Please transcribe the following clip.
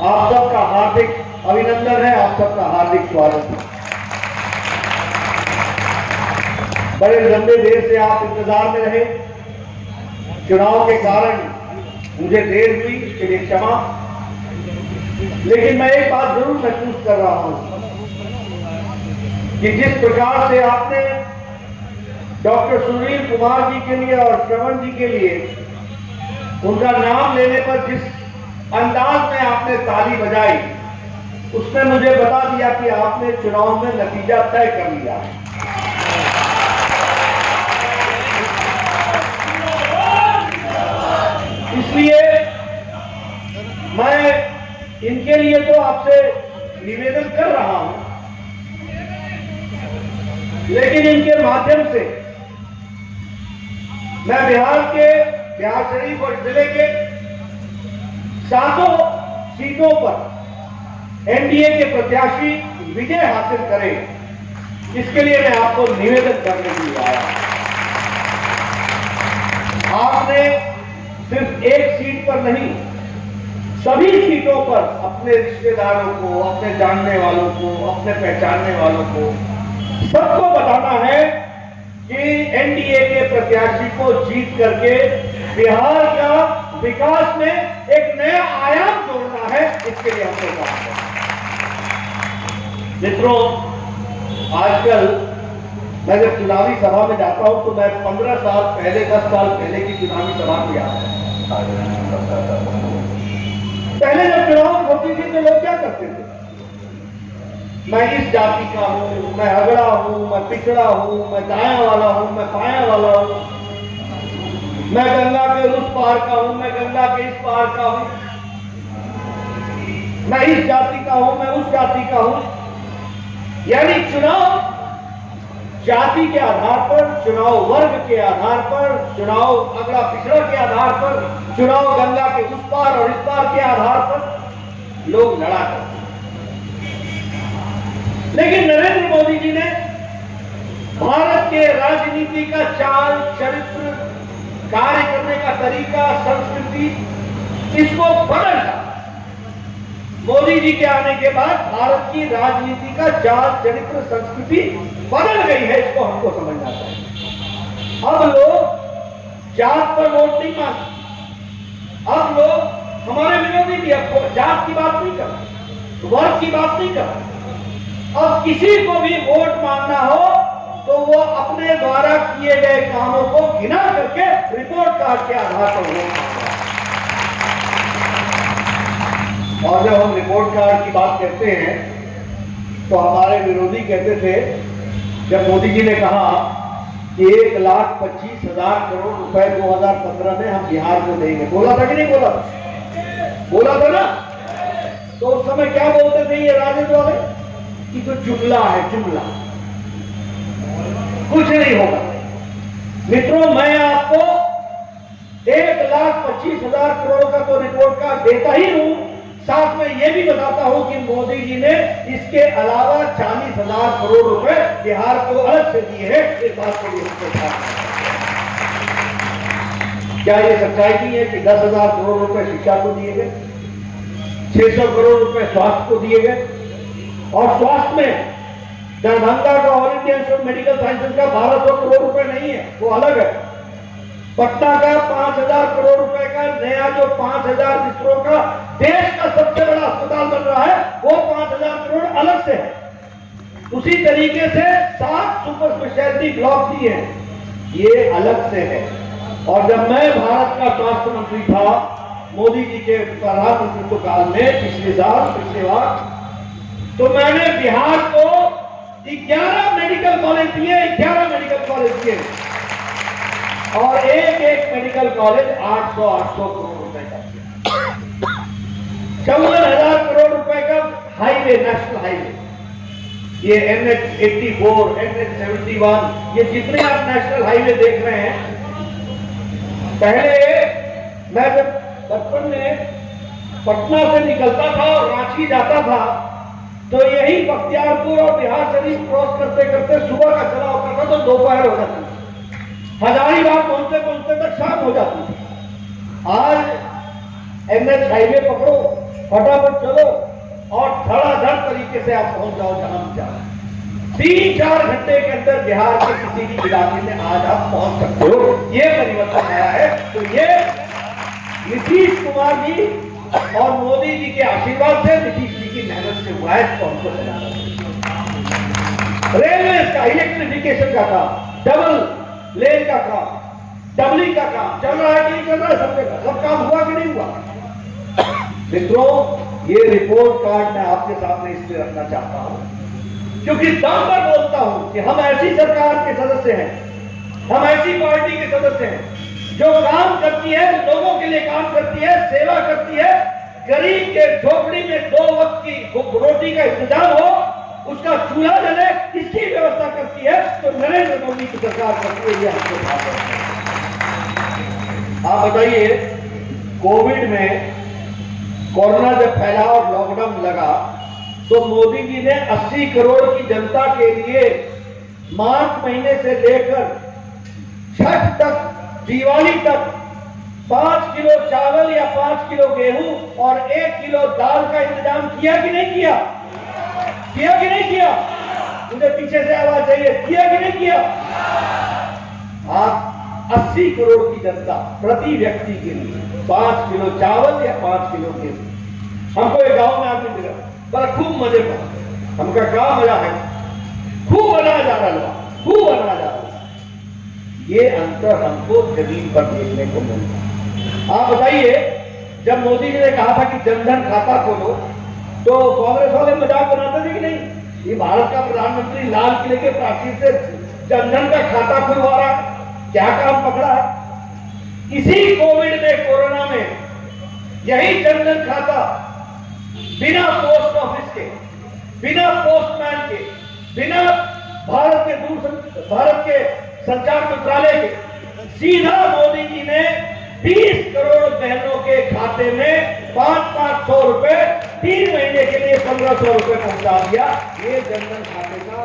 आप सबका हार्दिक अभिनंदन है, आप सबका हार्दिक स्वागत है। बड़े लंबे देर से आप इंतजार में रहे, चुनाव के कारण मुझे देर हुई, इसके लिए क्षमा। लेकिन मैं एक बात जरूर महसूस कर रहा हूं कि जिस प्रकार से आपने डॉक्टर सुनील कुमार जी के लिए और श्रवण जी के लिए उनका नाम लेने पर जिस अंदाज में आपने ताली बजाई, उसने मुझे बता दिया कि आपने चुनाव में नतीजा तय कर लिया। इसलिए मैं इनके लिए तो आपसे निवेदन कर रहा हूं, लेकिन इनके माध्यम से मैं बिहार शरीफ और जिले के 7 सीटों पर एनडीए के प्रत्याशी विजय हासिल करें, इसके लिए मैं आपको निवेदन करने के लिए आया। आपने सिर्फ एक सीट पर नहीं, सभी सीटों पर अपने रिश्तेदारों को, अपने जानने वालों को, अपने पहचानने वालों को, सबको बताना है कि एनडीए के प्रत्याशी को जीत करके बिहार का विकास में एक नया आयाम जोड़ना है। इसके लिए हमको काम करना है। मित्रों, आजकल मैं जब चुनावी सभा में जाता हूं तो मैं 15 साल पहले, 10 साल पहले की चुनावी सभा में आता हूं। पहले जब चुनाव होती थी तो लोग क्या करते थे? मैं इस जाति का हूं, मैं अगड़ा हूं, मैं पिछड़ा हूं, मैं दाया वाला हूं, मैं पाया वाला हूं, मैं गंगा के उस पार का हूं, मैं गंगा के इस पार का हूं, मैं इस जाति का हूं, मैं उस जाति का हूं। यानी चुनाव जाति के आधार पर, चुनाव वर्ग के आधार पर, चुनाव अगड़ा पिछड़ा के आधार पर, चुनाव गंगा के उस पार और इस पार के आधार पर लोग लड़ा करते। लेकिन नरेंद्र मोदी जी ने भारत के राजनीति का चाल, चरित्र, कार्य करने का तरीका, संस्कृति, इसको बदल दिया। मोदी जी के आने के बाद भारत की राजनीति का चाल, चरित्र, संस्कृति बदल गई है। इसको हमको समझना चाहिए। अब लोग जात पर वोट नहीं मांगते, अब लोग हमारे विरोधी भी अब जात की बात नहीं करते, वर्ग की बात नहीं करते। अब किसी को भी वोट मांगना हो तो वो अपने द्वारा किए गए कामों को गिना करके रिपोर्ट कार्ड के आधार पर वोट मांगता है। और जब हम रिपोर्ट कार्ड की बात करते हैं तो हमारे विरोधी कहते थे, जब मोदी जी ने कहा कि 1,25,000 करोड़ रुपए 2015 में हम बिहार को देंगे, बोला था कि नहीं बोला था? बोला था ना? तो उस समय क्या बोलते थे ये राजद वाले कि तो जुमला है, जुमला, कुछ नहीं होगा। मित्रों, मैं आपको 1,25,000 करोड़ का तो रिपोर्ट कार्ड देता ही हूं, साथ में यह भी बताता हूं कि मोदी जी ने इसके अलावा 40,000 करोड़ रुपए बिहार को अलग से दिए हैं। इस बात को भी हमको ध्यान रखना है। क्या ये सच्चाई नहीं है कि 10,000 करोड़ रुपए शिक्षा को दिए गए, 600 करोड़ रुपए स्वास्थ्य को दिए गए, और स्वास्थ्य में दरभंगा का all India institute of medical sciences का 1,200 करोड़ रुपए नहीं है, वो अलग है। पटना का 5,000 करोड़ रुपए का नया जो 5,000 बिस्तरों का देश का सबसे बड़ा अस्पताल बन रहा है, वो 5,000 करोड़ अलग से है। उसी तरीके से 7 सुपर स्पेशलिटी ब्लॉक दिए हैं, ये अलग से है। और जब मैं भारत का स्वास्थ्य मंत्री था मोदी जी के प्रधानमंत्रित्व काल में पिछले साल, पिछले बार, तो मैंने बिहार को 11 मेडिकल कॉलेज दिए, 11 मेडिकल कॉलेज दिए, और एक मेडिकल कॉलेज 800 करोड़ रुपए का दिया। 54,000 करोड़ रुपए का हाईवे, नेशनल हाईवे, ये NH-84, NH-71, ये जितने आप नेशनल हाईवे देख रहे हैं, पहले मैं जब बचपन में पटना से निकलता था और रांची जाता था तो यही बख्तियारपुर और बिहार शरीफ क्रॉस करते करते सुबह का चला होता था तो दोपहर हो जाती थी, हजारीबाग पहुंचते पहुंचते तक शाम हो जाती थी। आज NH हाईवे पकड़ो, फटाफट चलो और धड़ाधड़ तरीके से आप पहुंच जाओ जहां भी जाओ। 3-4 घंटे के अंदर बिहार के किसी भी इलाके में आज आप पहुंच सकते हो। ये परिवर्तन आया है। तो ये नीतीश कुमार जी और मोदी जी के आशीर्वाद से, नीतीश जी की मेहनत से हुआ है। इसको चलाना रेलवे का इलेक्ट्रिफिकेशन का काम, डबल लेन का काम, डबलिंग का काम चल रहा है कि नहीं चल रहा है? सब काम हुआ कि नहीं हुआ? मित्रों, ये रिपोर्ट कार्ड मैं आपके सामने इसलिए रखना चाहता हूं क्योंकि दम पर बोलता हूं कि हम ऐसी सरकार के सदस्य हैं, हम ऐसी पार्टी के सदस्य हैं जो काम करती है, लोगों के लिए काम करती है, सेवा करती है, गरीब के झोपड़ी में 2 वक्त की रोटी का इंतजाम हो, उसका चूल्हा जले, इसकी व्यवस्था करती है। तो नरेंद्र मोदी की सरकार करती है। ये हमको बात है। आप बताइए, कोविड में कोरोना जब फैला और लॉकडाउन लगा तो मोदी जी ने 80 करोड़ की जनता के लिए मार्च महीने से लेकर छठ तक, दिवाली तक 5 किलो चावल या 5 किलो गेहूं और 1 किलो दाल का इंतजाम किया कि नहीं किया? किया कि नहीं किया? मुझे पीछे से आवाज चाहिए, किया कि नहीं किया? आप 80 करोड़ की जनता प्रति व्यक्ति के लिए 5 किलो चावल या 5 किलो गेहूं। हमको एक गांव में आके मिला, बड़ा खूब मजे पर। हमका क्या मजा है, खूब बनाया जा रहा है, खूब बनाया जा रहा है। ये अंतर हमको जमीन पर देखने को मिलता। आप बताइए, जब मोदी जी ने कहा था कि जनधन खाता खोलो, तो कांग्रेस वाले मजाक बनाते थे कि नहीं? ये भारत का प्रधानमंत्री लाल किले के प्राचीर से जनधन का खाता खुलवा रहा है, क्या काम पकड़ा है? इसी कोविड में, कोरोना में, यही जनधन खाता बिना पोस्ट ऑफिस के, बिना पोस्टमैन के, बिना भारत के संचार मंत्रालय के, सीधा मोदी जी ने 20 करोड़ बहनों के खाते में 500 रुपए 3 महीने के लिए 1500 रुपए पहुंचा दिया। ये जनधन खाते का